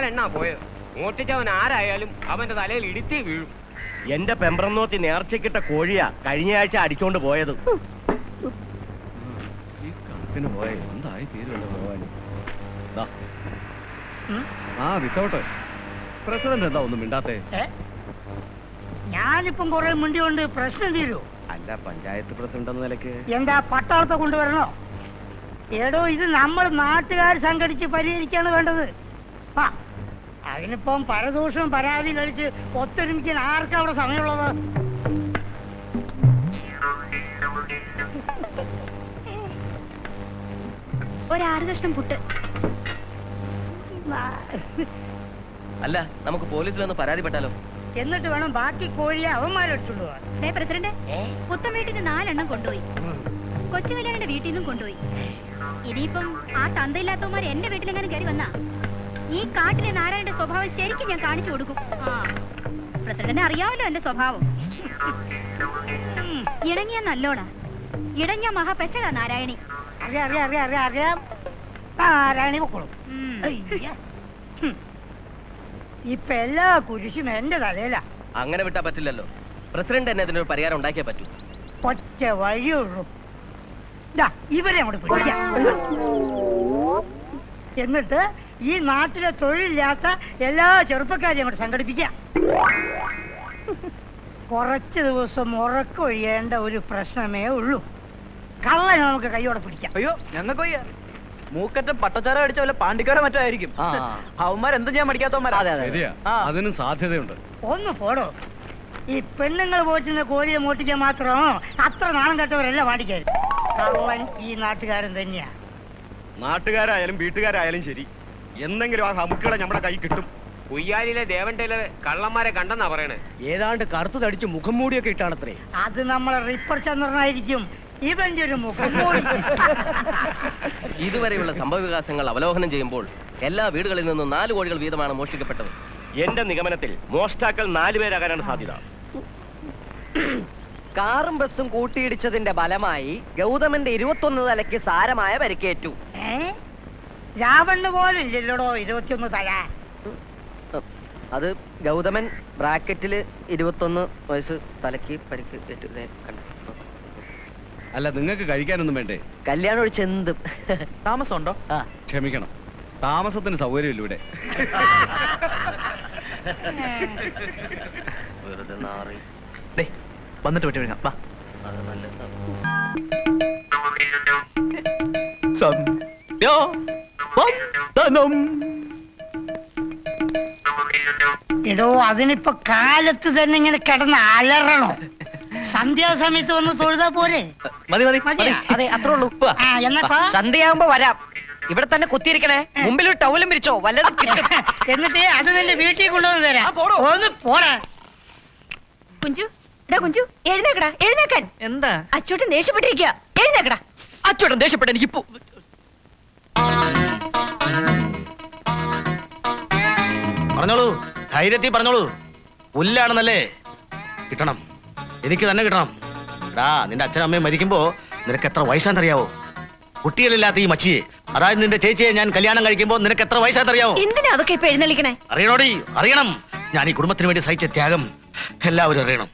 4 പോയത്. മോട്ടിച്ചവൻ ആരായാലും അവന്റെ തലയിൽ ഇടിത്തി വീഴും. എന്റെ പെമ്പ്രന്നോത്തി നേർച്ചക്കിട്ട കോഴിയാ കഴിഞ്ഞ ആഴ്ച അടിച്ചോണ്ട് പോയത്. ഈ കണക്കിന് പോയ എന്തായി തീരുവല്ലോ ഭഗവാൻ. വിത്തൗട്ട് പ്രസിഡന്റ് എന്താ ഒന്നും മിണ്ടാത്തേ? ഞാനിപ്പം കുറെ മുണ്ടി കൊണ്ട് പ്രശ്നം തീരൂ. അല്ല, പഞ്ചായത്ത് പ്രസിഡന്റ് എന്ന നിലയ്ക്ക് എന്താ പട്ടാളത്തെ കൊണ്ടുവരണോ? ഏടോ, ഇത് നമ്മൾ നാട്ടുകാർ സംഘടിച്ച് പരിഹരിക്കാണ് വേണ്ടത്. അതിനിപ്പം പരദൂഷണം പരാതി കഴിച്ച് ഒത്തൊരുമിക്കാൻ ആർക്കാ അവിടെ സമയമുള്ളത്? ഒരു 6 കഷ്ണം പുട്ട്. അല്ല, നമുക്ക് പോലീസിലൊന്ന് പരാതിപ്പെട്ടാലോ? എന്നിട്ട് വേണം ബാക്കി കോഴിയെ അവന്മാരെടുത്തുള്ളൂ. പ്രസിഡന്റ്, പുത്തൻ വീട്ടിൽ നിന്ന് 4 എണ്ണം കൊണ്ടുപോയി. കൊച്ചുകല്യാണന്റെ വീട്ടിൽ നിന്നും കൊണ്ടുപോയി. ഇനിയിപ്പം ആ തന്തയില്ലാത്തവന്മാർ എന്റെ വീട്ടിലെങ്ങനെ കയറി വന്നാ ഈ കാട്ടിലെ നാരായണന്റെ സ്വഭാവം ശരിക്കും ഞാൻ കാണിച്ചു കൊടുക്കും. പ്രസിഡന്റിനെ അറിയാമല്ലോ എന്റെ സ്വഭാവം. ഇണങ്ങിയ നല്ലോണ, ഇടഞ്ഞ മഹാപെശകാ നാരായണി. അറിയാം. നാരായണി പൊക്കോളും. ഇപ്പൊ എല്ലാ കുരിശും എന്റെ തലയിലാ. അങ്ങനെ വിട്ടാ പറ്റില്ലല്ലോ. പ്രസിഡന്റ് തന്നെ അതിനൊരു പരിഹാരം ഉണ്ടാക്കിയേ പറ്റൂ. ഒറ്റ വഴിയുള്ളൂ. ഇവരെ അങ്ങോട്ട് പിടിക്കാം. എന്നിട്ട് ഈ നാട്ടിലെ തൊഴിലില്ലാത്ത എല്ലാ ചെറുപ്പക്കാരെയും അങ്ങോട്ട് സംഘടിപ്പിക്കാം. കുറച്ച് ദിവസം ഉറക്കൊഴിയേണ്ട ഒരു പ്രശ്നമേ ഉള്ളൂ. കള്ളനെ നമുക്ക് കൈയോടെ പിടിക്കാം. അയ്യോ, ഞങ്ങൾക്ക് മൂക്കറ്റം പട്ടച്ചാരം അടിച്ച വല്ല പാണ്ടിക്കാരോ മറ്റോ ആയിരിക്കും. അവന്മാരെന്തും ചെയ്യാൻ പഠിക്കാത്തവന്മാരാ. അതിനും സാധ്യതയുണ്ട്. ഒന്ന് പോടോ. ഈ പെണ്ണുങ്ങൾ പോറ്റുന്ന കോഴിയെ മോട്ടിക്കാൻ മാത്രം അത്ര നാണം കെട്ടവരല്ല പാടിക്കാർ. കള്ളൻ ഈ നാട്ടുകാരൻ തന്നെയാ. നാട്ടുകാരായാലും വീട്ടുകാരായാലും ശരി, എന്തെങ്കിലും ആ ഹമുക്കുകളെ നമ്മുടെ കൈ കിട്ടും. കുയ്യാലിലെ ദേവണ്ടയിലെ കള്ളന്മാരെ കണ്ടെന്നാ പറയണേ. ഏതാണ്ട് കറുത്തു തടിച്ച് മുഖം മൂടിയൊക്കെ ഇട്ടാണത്രേ. അത് നമ്മളെ റിപ്പർ ചന്ദ്രനായിരിക്കും. ഇവന്റെ ഒരു മുഖം മൂടി. ഇതുവരെയുള്ള സംഭവവികാസങ്ങൾ അവലോകനം ചെയ്യുമ്പോൾ എല്ലാ വീടുകളിൽ നിന്നും 4 കോഴികൾ വീതമാണ് മോഷ്ടിക്കപ്പെട്ടത്. എന്റെ നിഗമനത്തിൽ മോഷ്ടാക്കൾ 4 പേരാകാനാണ് സാധ്യത. കാറും ബസ്സും കൂട്ടിയിടിച്ചതിന്റെ ഫലമായി ഗൗതമന്റെ 21 തലയ്ക്ക് സാരമായ പരിക്കേറ്റു. രാവണ് പോലും ഇല്ലല്ലോടോ 21 തല. അത് ഗൗതമൻ ബ്രാക്കറ്റില് 21 വയസ്സ് തലയ്ക്ക് പരിക്കേറ്റു. അല്ല, നിങ്ങൾക്ക് കഴിക്കാനൊന്നും വേണ്ടേ? കല്യാണം ഒഴിച്ച് എന്തും. താമസം ഉണ്ടോ? ക്ഷമിക്കണം, താമസത്തിന് സൗകര്യമില്ല ഇവിടെ. വന്നിട്ട് വിട്ടു വിടാം. എടോ, അതിനിപ്പോ കാലത്ത് തന്നെ ഇങ്ങനെ കിടന്ന് അലറണോ? സന്ധ്യാസമയത്ത് വന്ന് തൊഴുതാ പോരെ? അതെ, അത്രേ ഉള്ളൂ. സന്ധ്യയാകുമ്പോ വരാം. ഇവിടെ തന്നെ കുത്തിയിരിക്കണേ. മുമ്പിൽ ഒരു ടൗലും വിരിച്ചോ, വല്ലതും കിട്ടും. എന്നിട്ട് അത് നിന്റെ വീട്ടിൽ കൊണ്ടുവന്ന് തരാം. ഒന്ന് പോടാ. കുഞ്ചു, കുഞ്ചു, എഴുന്നേക്കടാ, എഴുന്നേക്കാൻ. എന്താ? അച്ചോട്ടൻ ദേഷ്യപ്പെട്ടിരിക്കുക. എഴുന്നേക്കടാ. അച്ചോട്ടൻ ദേഷ്യപ്പെട്ട എനിക്കിപ്പോ. പറഞ്ഞോളൂ, ധൈര്യത്തിൽ പറഞ്ഞോളൂ. പുല്ലാണെന്നല്ലേ? കിട്ടണം, എനിക്ക് തന്നെ കിട്ടണം. നിന്റെ അച്ഛനും അമ്മയും മരിക്കുമ്പോ നിനക്ക് എത്ര വയസ്സാന്നറിയാവോ? കുട്ടികളില്ലാത്ത ഈ മച്ചിയെ, അതായത് നിന്റെ ചേച്ചിയെ ഞാൻ കല്യാണം കഴിക്കുമ്പോ നിനക്ക് എത്ര വയസ്സാന്നറിയാവോ? എന്തിനാ അതൊക്കെ ഇപ്പൊ എഴുന്നള്ളിക്കണേ? അറിയണോടി, അറിയണം. ഞാൻ ഈ കുടുംബത്തിന് വേണ്ടി സഹിച്ച ത്യാഗം എല്ലാവരും അറിയണം.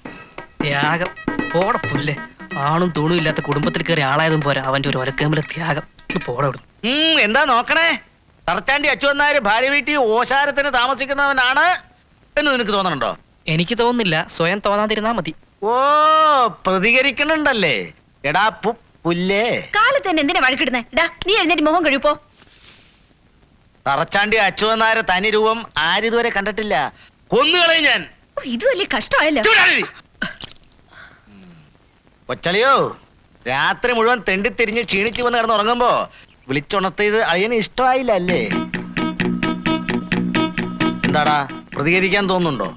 ത്യാഗം പോടെ പുല്ലേ. ആണും തൂണും ഇല്ലാത്ത കുടുംബത്തിൽ കയറി ആളായതും പോരാ അവന്റെ ഒരു ഒരക്കേമ്പിലെ ത്യാഗം. പോടെ. എന്താ നോക്കണേ? തറച്ചാണ്ടി അച്ചുവന്നാര് ഭാര്യ വീട്ടിൽ ഓശാരത്തിന് താമസിക്കുന്നവനാണ് എന്ന് നിനക്ക് തോന്നണുണ്ടോ? എനിക്ക് തോന്നുന്നില്ല, സ്വയം തോന്നാതിരുന്നാ മതി. ഓ, പ്രതികരിക്കണുണ്ടല്ലേ? എടാ പുല്ലേ, കാലത്ത് തന്നെ എന്തിനാ വഴക്കിടുന്നേ? നീ എഴുന്നേറ്റ് മുഖം കഴിപ്പോ. തറച്ചാണ്ടി അച്ചുവന്നാര് തനി രൂപം ആരിതുവരെ കണ്ടിട്ടില്ല. കൊന്നുകളയും ഞാൻ. ഇത് വലിയ കഷ്ടമായല്ലോ. കൊച്ചളിയോ, രാത്രി മുഴുവൻ തെണ്ടിത്തിരിഞ്ഞ് ക്ഷീണിച്ചു വന്ന് കിടന്ന് ഉറങ്ങുമ്പോ വിളിച്ചുണർത്തിയത് അയ്യന് ഇഷ്ടമായില്ല അല്ലേ? എന്താടാ, പ്രതികരിക്കാൻ തോന്നുന്നുണ്ടോ?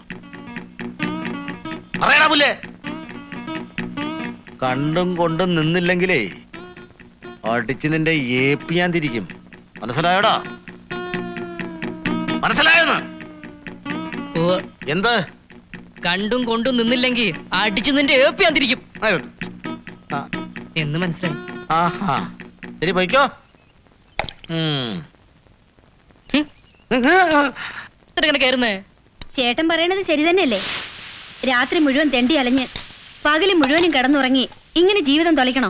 പറയടാ പുല്ലേ. കണ്ടും കൊണ്ടും നിന്നില്ലെങ്കിലേ അടിച്ച് നിന്റെ ഏപ്പ് ഞാൻ തിരിക്കും. മനസ്സിലായോടാ? മനസ്സിലായോന്ന്? എന്ത്? കണ്ടും കൊണ്ടും നിന്നില്ലെങ്കിൽ അടിച്ചു നിന്റെ ഏപ്പ് ഞാൻ തിരിക്കും എന്ന് മനസ്സിലായി. ആഹാ, ശരി, പോയിക്കോ. പുറത്തിട്ട് ഇങ്ങനെ കയറുന്നേ? ചേട്ടൻ പറയണത് ശരി തന്നെയല്ലേ? രാത്രി മുഴുവൻ തെണ്ടി അലഞ്ഞ് പകല് മുഴുവനും കിടന്നുറങ്ങി ഇങ്ങനെ ജീവിതം തൊലയ്ക്കണോ?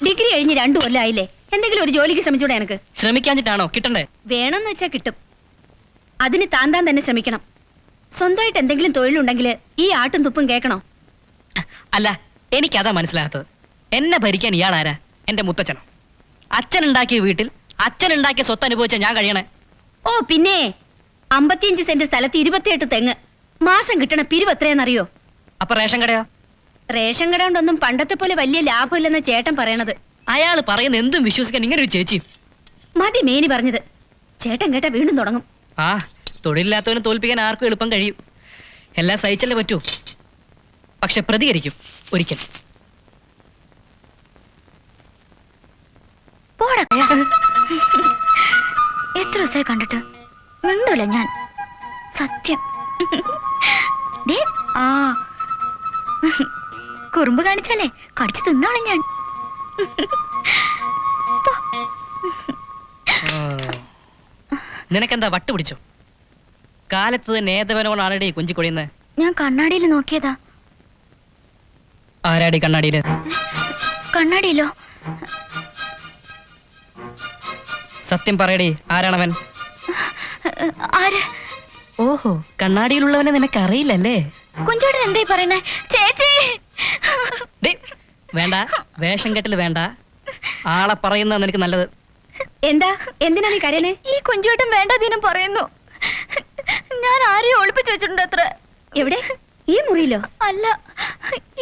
ഡിഗ്രി കഴിഞ്ഞ് 2 കൊല്ലമായില്ലേ? എന്തെങ്കിലും ഒരു ജോലിക്ക് ശ്രമിച്ചൂടെ എനക്ക്? ശ്രമിക്കാഞ്ഞിട്ടാണോ കിട്ടണ്ടേ? വേണമെന്ന് വെച്ചാ കിട്ടും. അതിന് താൻ തന്നെ ശ്രമിക്കണം. സ്വന്തമായിട്ട് എന്തെങ്കിലും തൊഴിലുണ്ടെങ്കിൽ ഈ ആട്ടും തുപ്പും കേൾക്കണോ? അല്ല, എനിക്കതാ മനസ്സിലാകാത്തത്. എന്നെ ഭരിക്കാൻ ഇയാൾ ആരാ? എന്റെ മുത്തച്ഛനോ? അച്ഛൻ ഉണ്ടാക്കിയ വീട്ടിൽ അച്ഛൻ ഉണ്ടാക്കിയ സ്വത്ത് അനുഭവിച്ച ഞാൻ കഴിയണേ? ഓ പിന്നെ 55 സെന്റ് സ്ഥലത്ത് 28 തെങ്ങ്. മാസം കിട്ടണ പിരിവ് എത്രയാണെന്നറിയോ? അപ്പൊ റേഷൻ കടയോ? റേഷൻ കട കൊണ്ടൊന്നും പണ്ടത്തെ പോലെ വലിയ ലാഭമില്ലെന്ന ചേട്ടൻ പറയണത്. അയാൾ പറയുന്ന എന്തും വിശ്വസിക്കാൻ ഇങ്ങനെ ഒരു ചേച്ചി. മതി മേനി പറഞ്ഞത്. ചേട്ടൻ കേട്ടാ വീണ്ടും തുടങ്ങും. ആ, തൊഴിലില്ലാത്തവനെ തോൽപ്പിക്കാൻ ആർക്കും എളുപ്പം കഴിയും. എല്ലാം സഹിച്ചല്ലേ പറ്റൂ. പക്ഷെ പ്രതികരിക്കും ഒരിക്കൽ. എത്ര ദിവസമായി കണ്ടിട്ട് മിണ്ടൂല ഞാൻ, സത്യം. ആ കുറുമ്പ് കാണിച്ചാലേ കടിച്ചു തിന്നാളെ ഞാൻ. നിനക്കെന്താ വട്ട് പിടിച്ചോ? കാലത്ത് തന്നെ ഏതവനോടാണടി കുഞ്ചിക്കൊടിയുന്നത്? ഞാൻ കണ്ണാടിയിൽ നോക്കിയതാ. ആരാടി കണ്ണാടിയില്? കണ്ണാടിയിലോ? സത്യം പറയടി, ആരാണവൻ? ആര്? ഓഹോ, കണ്ണാടിയിലുള്ളവനെ നിനക്ക് അറിയില്ലല്ലേ? കുഞ്ചോടൻ എന്തായി പറയണേ? ചേച്ചി വേണ്ട, വേഷം കെട്ടില് വേണ്ട. ആളെ പറയുന്ന നിനക്ക് നല്ലത്. എന്താ? എന്തിനാ നീ കരയണേ? ഈ കുഞ്ചോട്ടൻ വേണ്ടതിനും പറയുന്നു. ഞാൻ ആരെയും ഒളിപ്പിച്ചു വെച്ചിട്ടുണ്ട് അത്ര. എവിടെ? ഈ മുറിയിലോ? അല്ല,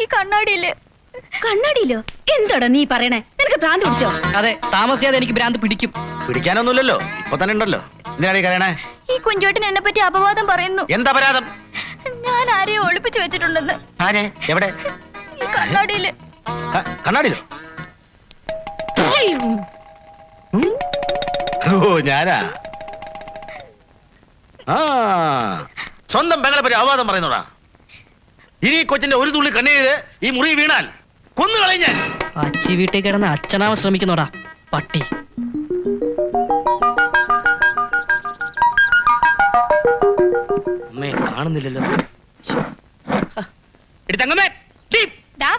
ഈ കണ്ണാടിയില്. കണ്ണാടിയിലോ? എന്താടാ നീ പറയണേ? നിനക്ക് ഭ്രാന്ത് പിടിച്ചോ? അതെ, താമസിയാതെ എനിക്ക് ഭ്രാന്ത് പിടിക്കും. പിടിക്കാനൊന്നുമില്ലല്ലോ, ഇപ്പൊ തന്നെ ഉണ്ടല്ലോ. എന്തിനാണ് കരയണേ? ഈ കുഞ്ചോട്ടൻ എന്നെ പറ്റി അപവാദം പറയുന്നു. എന്താ പരാതം? ഞാൻ ആരെയും ഒളിപ്പിച്ചു വെച്ചിട്ടുണ്ടെന്ന്. ആരെ? എവിടെ? ഈ കണ്ണാടിയില്. കണ്ണാടിയിലോ? ഓ, ഞാനാ? ആ, സ്വന്തം പെങ്ങളെ പറ്റി അപവാദം പറയുന്നോടാ. ഇനി കൊച്ചിന്റെ ഒരു തുള്ളി കണ്ണീര് ഈ മുറി വീണാൽ കൊന്നുകളയും ഞാൻ. അച്ചി വീട്ടിൽ കിടന്ന് അച്ഛനാവാൻ ശ്രമിക്കുന്നോടാ പട്ടി. അമ്മേ കാണുന്നില്ലല്ലോ.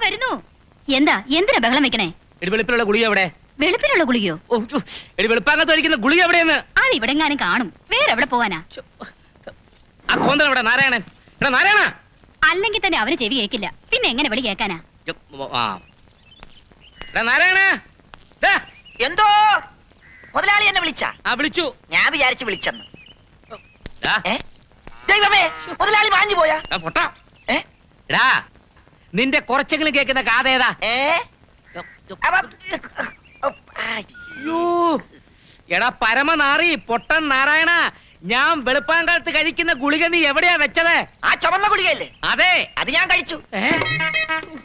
വരുന്നു. എന്താ? എന്തിനാ ബഹളം വെക്കണേ? വെളുപ്പിലുള്ള ഗുളിക എവിടെ? വെളുപ്പിനുള്ള ഗുളികയോ? വെളുപ്പാകത്ത് ഒരിക്കുന്ന ഗുളിക എവിടെയെന്ന്? അത് ഇവിടെ എങ്ങാനും കാണും. വേറെ എവിടെ പോവാനാ? ആ കോന്തൻ എവിടെ? നാരായണൻ. നാരായണ. അല്ലെങ്കിൽ തന്നെ അവന് ചെവി കേൾക്കില്ല, പിന്നെ എങ്ങനെ വിളി കേൾക്കാനാ? നാരായണ. എന്തോ മുതലാളി എന്നെ വിളിച്ച? വിളിച്ചു. ഞാൻ വിചാരിച്ചു വിളിച്ചെന്ന്. ദൈവമേ, മുതലാളി വാഞ്ഞു പോയാ? പൊട്ടാ. നിന്റെ കുറച്ചെങ്കിലും കേൾക്കുന്ന കാതേതാ? എടാ പരമനാറി പൊട്ടൻ നാരായണ, ഞാൻ വെളുപ്പാങ്കാലത്ത് കഴിക്കുന്ന ഗുളിക നീ എവിടെയാ വെച്ചത്? ആ ചുമന്ന ഗുളികയല്ലേ? അതെ, അത് ഞാൻ കഴിച്ചു.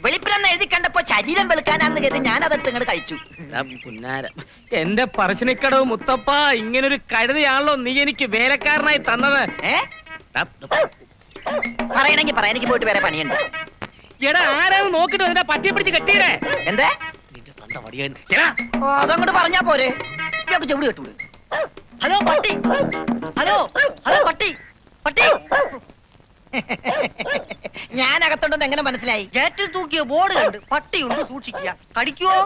വെളുപ്പിലെന്ന് എഴുതി കണ്ടപ്പോ ശരീരം വെളുക്കാനാന്ന് കരുതി ഞാൻ അതെടുത്ത് ഇങ്ങോട്ട് കഴിച്ചു. എന്റെ പറശ്ശിനിക്കടവ് മുത്തപ്പ, ഇങ്ങനൊരു കഴുതയാണല്ലോ നീ എനിക്ക് വേലക്കാരനായി തന്നത്. പറയണെങ്കി പറയാൻ എനിക്ക് പോയിട്ട് വേറെ പണിയുണ്ട്. എടാ ആരാന്ന് നോക്കിട്ട് അതിനെ പറ്റിയെ പിടിച്ച് കെട്ടിയേ. എന്തേ? അതങ്ങോട്ട് പറഞ്ഞാ പോരെ? ചെവിടി കെട്ടൂടെ? ഹലോ പട്ടി, ഹലോ ഹലോ പട്ടി, പട്ടി. ഞാൻ അകത്തുണ്ടെന്ന് എങ്ങനെ മനസ്സിലായി? ഗേറ്റിൽ തൂക്കിയ ബോർഡ് കണ്ട് പട്ടിയുണ്ട് സൂക്ഷിക്കുക. കടിക്കുവോ?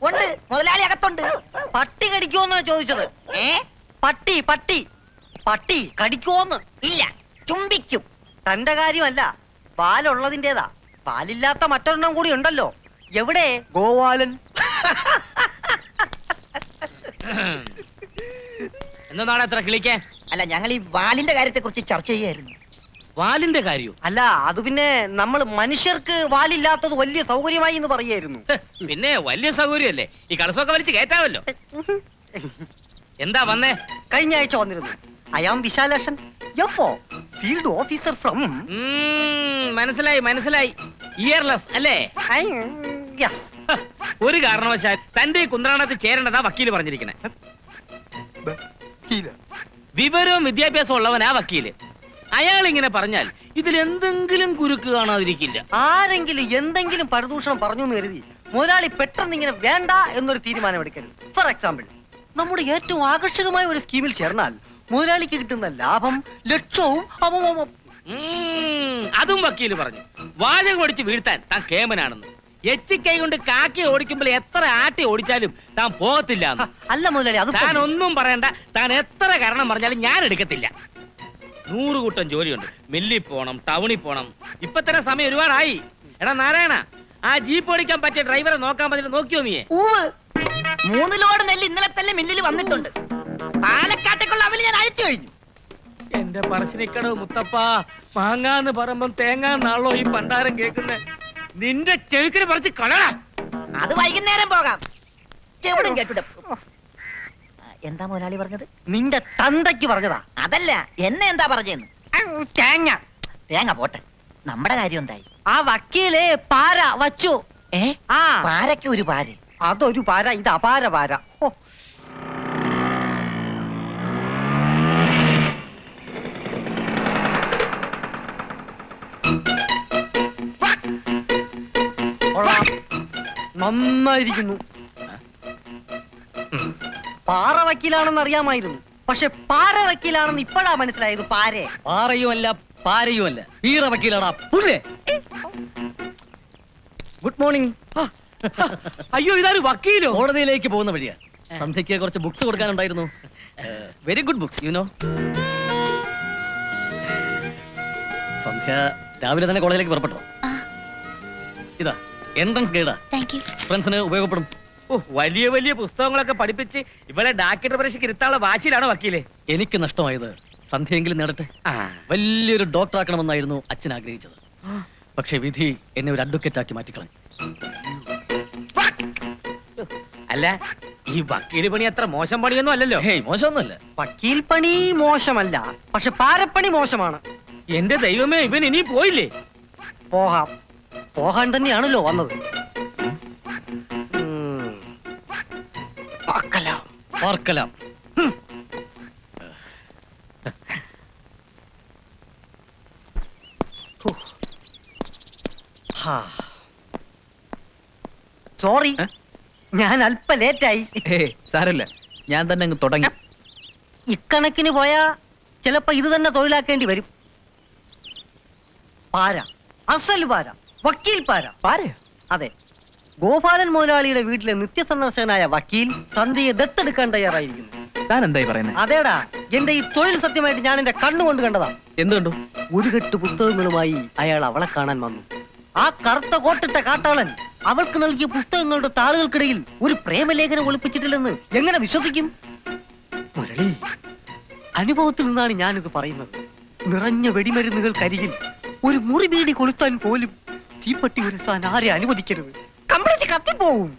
ഉണ്ട്, മുതലാളി അകത്തുണ്ട്. പട്ടി കടിക്കുവോന്നാ ചോദിച്ചത്. പട്ടി പട്ടി പട്ടി കടിക്കുവോന്ന്? ഇല്ല, ചുംബിക്കും. തന്റെ കാര്യമല്ല, പാലുള്ളതിന്റേതാ. പാലില്ലാത്ത മറ്റൊരെണ്ണം കൂടി ഉണ്ടല്ലോ. എവിടെ? ഗോവാലൻ. എന്നാണ് എത്ര കിളിക്കാൻ? അല്ല, ഞങ്ങൾ ഈ വാലിന്റെ കാര്യത്തെ കുറിച്ച് ചർച്ച ചെയ്യായിരുന്നു. വാലിന്റെ കാര്യം? അല്ല, അത് പിന്നെ നമ്മൾ മനുഷ്യർക്ക് വാലില്ലാത്തത് വലിയ സൗകര്യമായി എന്ന് പറയായിരുന്നു. പിന്നെ വലിയ സൗകര്യമല്ലേ, ഈ കടസമൊക്കെ വലിച്ച് കയറ്റാമല്ലോ. എന്താ വന്നേ? കഴിഞ്ഞ ആഴ്ച വന്നിരുന്നു. I am Vishalakshan, field officer from. മനസ്സിലായി മനസ്സിലായി. ഇയർലെസ് അല്ലേ? യെസ്. ഒരു കാരണവശാൽ തന്റെ കുന്ത്രാണത്തിൽ ചേരേണ്ടതാ വക്കീല് പറഞ്ഞിരിക്കണേ. വിവരവും വിദ്യാഭ്യാസം ഉള്ളവനാ വക്കീല്. അയാൾ ഇങ്ങനെ പറഞ്ഞാൽ ഇതിൽ എന്തെങ്കിലും കുരുക്ക് കാണാതിരിക്കില്ല. ആരെങ്കിലും എന്തെങ്കിലും പരദൂഷണം പറഞ്ഞു എന്ന് കരുതി മുതലാളി പെട്ടെന്ന് ഇങ്ങനെ വേണ്ട എന്നൊരു തീരുമാനം എടുക്കരുത്. ഫോർ എക്സാമ്പിൾ, നമ്മുടെ ഏറ്റവും ആകർഷകമായ ഒരു സ്കീമിൽ ചേർന്നാൽ മുതലാളിക്ക് കിട്ടുന്ന ലാഭം ലക്ഷവും അതും വക്കീല് പറഞ്ഞു. വാചകം ഓടിച്ച് വീഴ്ത്താൻ താൻ കേമനാണെന്ന്. എച്ചിക്കൈ കൊണ്ട് കാക്കി ഓടിക്കുമ്പോൾ എത്ര ആട്ടി ഓടിച്ചാലും താൻ പോകത്തില്ല. അല്ല മുതലാളി, അത് താൻ ഒന്നും പറയണ്ട. താൻ എത്ര കാരണം പറഞ്ഞാലും ഞാൻ എടുക്കത്തില്ല. 100 കൂട്ടം ജോലിയുണ്ട്. മില്ലിൽ പോണം, ടൗണിൽ പോണം. ഇപ്പൊ തന്നെ സമയം ഒരുപാടായി. എടാ നാരായണ, ആ ജീപ്പ് ഓടിക്കാൻ പറ്റിയ ഡ്രൈവറെ നോക്കാൻ പറ്റില്ല. നോക്കിയോ നീ? 3 ലോഡ് നെല്ല് ഇന്നലെ തന്നെ മില്ലിൽ വന്നിട്ടുണ്ട്. പാലക്കാട്ടേക്കുള്ള അവല് ഞാൻ അഴിച്ചു കഴിഞ്ഞു. എന്റെ പറശ്ശിനിക്കടവ് മുത്തപ്പ, മാങ്ങാന്ന് പറയുമ്പം തേങ്ങാന്നാണല്ലോ ഈ പണ്ടാരം കേൾക്കുന്നെ. നിന്റെ ചെവിക്കിന് പറിച്ച് കളടാ. അത് വൈകുന്നേരം പോകാം. ചെവിടും കേട്ടിട്ട്. എന്താ മുതലാളി പറഞ്ഞത്? നിന്റെ തന്തയ്ക്ക് പറഞ്ഞതാ. അതല്ല, എന്നെ എന്താ പറഞ്ഞെന്ന്. തേങ്ങ തേങ്ങ പോട്ടെ, നമ്മുടെ കാര്യം എന്തായി? ആ വക്കീല് പാര വച്ചു. പാരയ്ക്ക് ഒരു പാര, അതൊരു പാര, ഇത് അപാര പാര. നന്നായിരിക്കുന്നു. പാറ വക്കീലാണെന്ന് അറിയാമായിരുന്നു, പക്ഷെ പാര വക്കീലാണെന്ന് ഇപ്പോഴാ മനസ്സിലായത്. പാരേ പാറയുമല്ല പാരയുമല്ല, വീറ വക്കീലാടാ പുല്ലേ. Good morning. അയ്യോ, ഇതാര് വക്കീലോ? കോടതിയിലേക്ക് പോകുന്ന വഴിയാ. സന്ധ്യയ്ക്ക് കുറച്ച് ബുക്സ് കൊടുക്കാനുണ്ടായിരുന്നു. Very good books, you know. Sandhya രാവിലെ തന്നെ കോളേജിലേക്ക് പുറപ്പെട്ടോ? ഇതാ എൻട്രൻസ് ഗൈഡാ, ഫ്രണ്ട്സിന് ഉപയോഗപ്പെടും. വലിയ വലിയ പുസ്തകങ്ങളൊക്കെ പഠിപ്പിച്ച് ഇവിടെ ഡാക്ടർ പരീക്ഷയ്ക്ക് ഇരുത്താനുള്ള വാശിയിലാണോ വക്കീലെ? എനിക്ക് നഷ്ടമായത് സന്ധ്യയെങ്കിലും നേടട്ടെ. വലിയൊരു ഡോക്ടർ ആക്കണമെന്നായിരുന്നു അച്ഛൻ ആഗ്രഹിച്ചത്. പക്ഷെ വിധി എന്നെ ഒരു അഡ്വക്കേറ്റ് ആക്കി മാറ്റിക്കളഞ്ഞു. അല്ല, ഈ വക്കീല് പണി അത്ര മോശം പണിയൊന്നും അല്ലല്ലോ. ഹേയ്, മോശമൊന്നുമല്ല. വക്കീൽ പണി മോശമല്ല, പക്ഷെ പാരപ്പണി മോശമാണ്. എന്റെ ദൈവമേ, ഇവൻ ഇനി പോയില്ലേ? പോകാൻ തന്നെയാണല്ലോ വന്നത്. പാർക്കലാം. സോറി, ഞാൻ അല്പ ലേറ്റായി. സാരല്ല, ഞാൻ തന്നെ അങ്ങ് തുടങ്ങി. ഇക്കണക്കിന് പോയാ ചിലപ്പോ ഇത് തന്നെ തൊഴിലാക്കേണ്ടി വരും. പാര, അസൽ പാര, വക്കീൽ പാര. പാരയോ? അതെ, ഗോപാലൻ മുതലാളിയുടെ വീട്ടിലെ നിത്യസന്ദർശകനായ വക്കീൽ സന്ധ്യയെ ദത്തെടുക്കാൻ തയ്യാറായിരിക്കുന്നു. താൻ എന്തായി പറയുന്നത്? അതേടാ, എന്റെ ഈ തൊഴിൽ സത്യമായിട്ട് ഞാൻ എന്റെ കണ്ണുകൊണ്ട് കണ്ടതാ. എന്തുകൊണ്ടു? ഒരു കെട്ട് പുസ്തകങ്ങളുമായി അയാൾ അവളെ കാണാൻ വന്നു. ആ കറുത്ത കോട്ടിട്ട കാട്ടാളൻ അവൾക്ക് നൽകിയ പുസ്തകങ്ങളുടെ താളുകൾക്കിടയിൽ ഒരു പ്രേമലേഖനം ഒളിപ്പിച്ചിട്ടില്ലെന്ന് എങ്ങനെ വിശ്വസിക്കും? മുരളി, അനുഭവത്തിൽ നിന്നാണ് ഞാനിത് പറയുന്നത്. നിറഞ്ഞ വെടിമരുന്നുകൾക്കരികിൽ ഒരു മുറി ബീഡി കൊളുത്താൻ പോലും തീപ്പട്ടി ഉരസാൻ ആരെ അനുവദിക്കരുത്. കംപ്ലീറ്റ് കത്തിപ്പോവും.